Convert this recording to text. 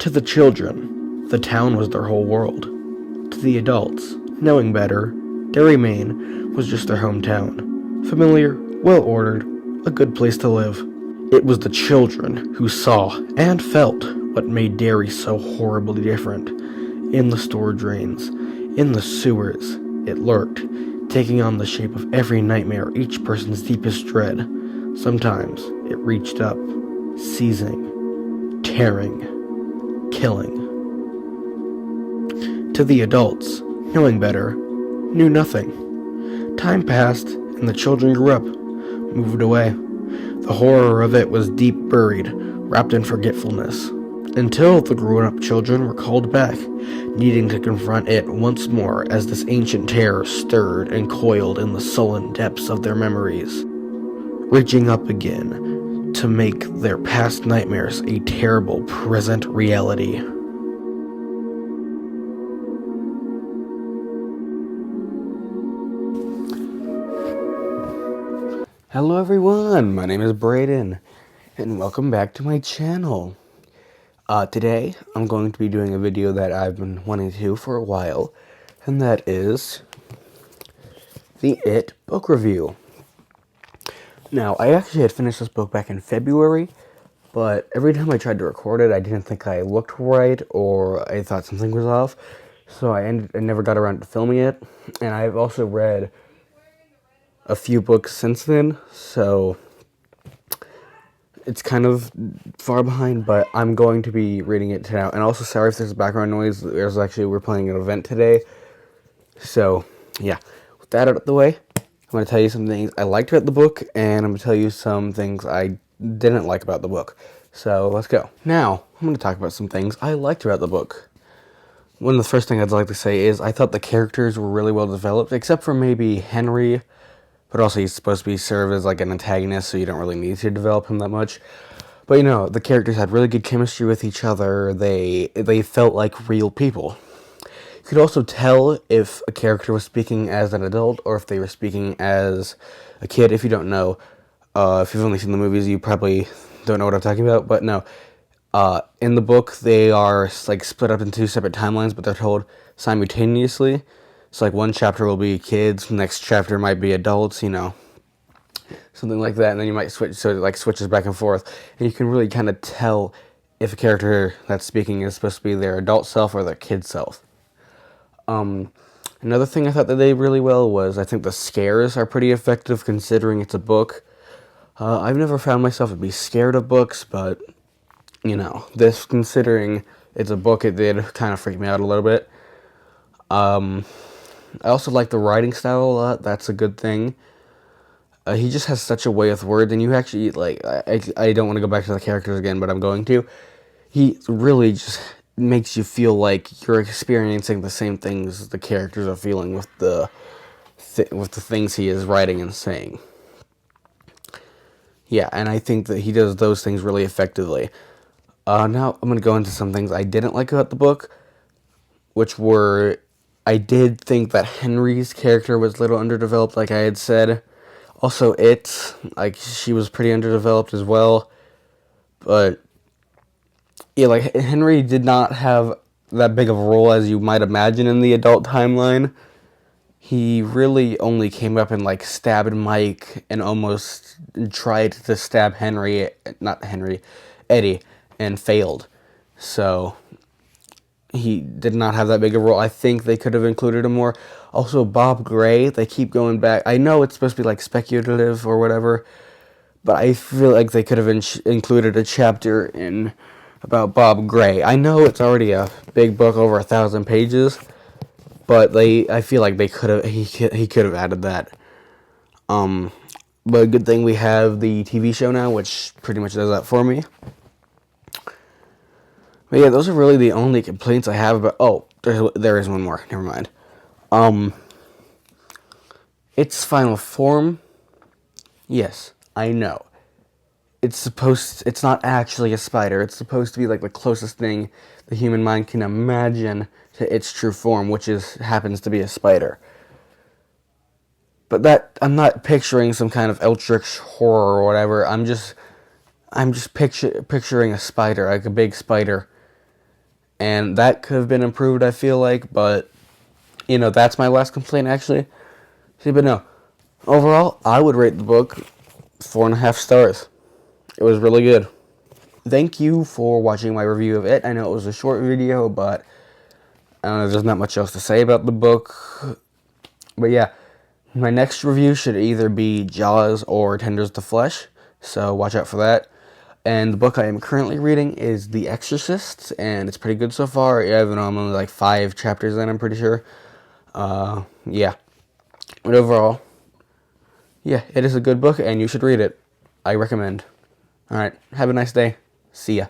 To the children, the town was their whole world. To the adults, knowing better, Derry, Maine was just their hometown. Familiar, well-ordered, a good place to live. It was the children who saw and felt what made Derry so horribly different. In the storage drains, in the sewers, it lurked, taking on the shape of every nightmare, each person's deepest dread. Sometimes it reached up, seizing, tearing, killing. To the adults, knowing better, knew nothing. Time passed, and the children grew up, moved away. The horror of it was deep buried, wrapped in forgetfulness, until the grown-up children were called back, needing to confront it once more as this ancient terror stirred and coiled in the sullen depths of their memories, reaching up again to make their past nightmares a terrible present reality. Hello everyone, my name is Brayden, and welcome back to my channel. Today, I'm going to be doing a video that I've been wanting to do for a while, and that is the It book review. Now, I actually had finished this book back in February, but every time I tried to record it, I didn't think I looked right, or I thought something was off, so I never got around to filming it, and I've also read a few books since then, so it's kind of far behind, but I'm going to be reading it now. And also, sorry if there's background noise. We're playing an event today. So, yeah. With that out of the way, I'm going to tell you some things I liked about the book, and I'm going to tell you some things I didn't like about the book. So, let's go. Now, I'm going to talk about some things I liked about the book. One of the first things I'd like to say is I thought the characters were really well developed, except for maybe Henry. But also he's supposed to be served as like an antagonist, so you don't really need to develop him that much. But you know, the characters had really good chemistry with each other. They felt like real people. You could also tell if a character was speaking as an adult or if they were speaking as a kid. If you don't know, if you've only seen the movies, you probably don't know what I'm talking about. But no, in the book they are like split up into two separate timelines, but they're told simultaneously. So, like, one chapter will be kids, next chapter might be adults, you know, something like that, and then you might switch, so it, like, switches back and forth, and you can really kind of tell if a character that's speaking is supposed to be their adult self or their kid self. Another thing I thought that they did really well was I think the scares are pretty effective considering it's a book. I've never found myself to be scared of books, but, you know, this, considering it's a book, it did kind of freak me out a little bit. I also like the writing style a lot. That's a good thing. He just has such a way with words, and you actually, like, I don't want to go back to the characters again, but I'm going to. He really just makes you feel like you're experiencing the same things the characters are feeling with the things he is writing and saying. Yeah, and I think that he does those things really effectively. Now I'm going to go into some things I didn't like about the book, which were, I did think that Henry's character was a little underdeveloped, like I had said. Also, she was pretty underdeveloped as well. But, yeah, like, Henry did not have that big of a role as you might imagine in the adult timeline. He really only came up and, like, stabbed Mike and almost tried to stab Eddie, and failed. So he did not have that big a role. I think they could have included him more. Also, Bob Gray, they keep going back. I know it's supposed to be like speculative or whatever, but I feel like they could have included a chapter in about Bob Gray. I know it's already a big book, over 1,000 pages, but I feel like they could have. He could have added that. But a good thing we have the TV show now, which pretty much does that for me. But yeah, those are really the only complaints I have about... Oh, there is one more. Never mind. Its final form... Yes, I know. It's not actually a spider. It's supposed to be like the closest thing the human mind can imagine to its true form, which happens to be a spider. But I'm not picturing some kind of eldritch horror or whatever. I'm just picturing a spider, like a big spider. and that could have been improved, I feel like, but, you know, that's my last complaint, actually. See, but no, overall, I would rate the book 4.5 stars. It was really good. Thank you for watching my review of it. I know it was a short video, but I don't know, there's not much else to say about the book. But yeah, my next review should either be Jaws or Tenders to Flesh, so watch out for that. And the book I am currently reading is The Exorcist, and it's pretty good so far. I have only like 5 chapters in, I'm pretty sure. Yeah. But overall, yeah, it is a good book, and you should read it. I recommend. Alright, have a nice day. See ya.